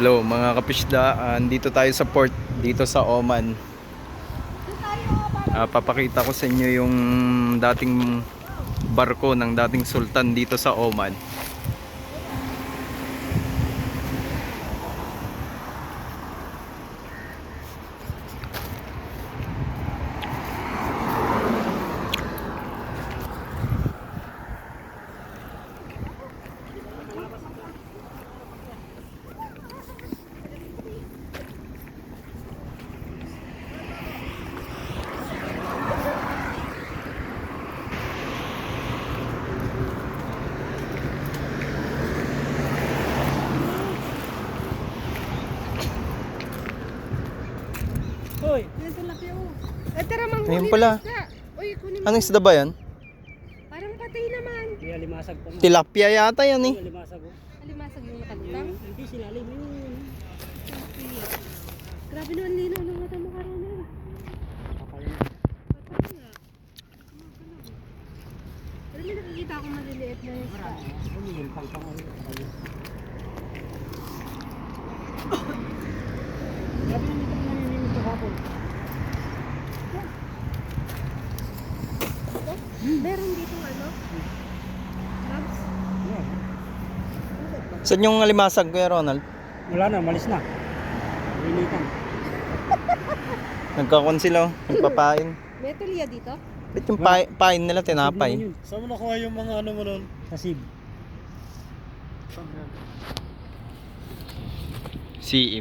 Hello mga kapisda, dito tayo sa port dito sa Oman. Papakita ko sa inyo yung dating barko ng dating sultan dito sa Oman. Hoy, yan tilapia oh. Tara manghuli. Ayun pala. Uy, kunin mo. Anong isda ba yan? Parang patay naman. Iya, limasag pa. Tilapia yata yan eh. Iya, limasag oh. Alimasag yung nakalutang. Hindi silalim yun. Grabe naman linaw ng mata mo karoon. Patay nga. Pero may nakikita akong maliliit na isda. Yung pang Grabe naman itong naninimit ko hapon. Meron dito ano? Crabs? Yeah. Saan yung alimasag, Kuya Ronald? Wala na, malis na. Linitan. Nagkakon sila, nagpapain. May tulya dito? Ba't yung pain nila tinapay? Saan mo nakuha yung mga ano mo nun? Sa sib. Si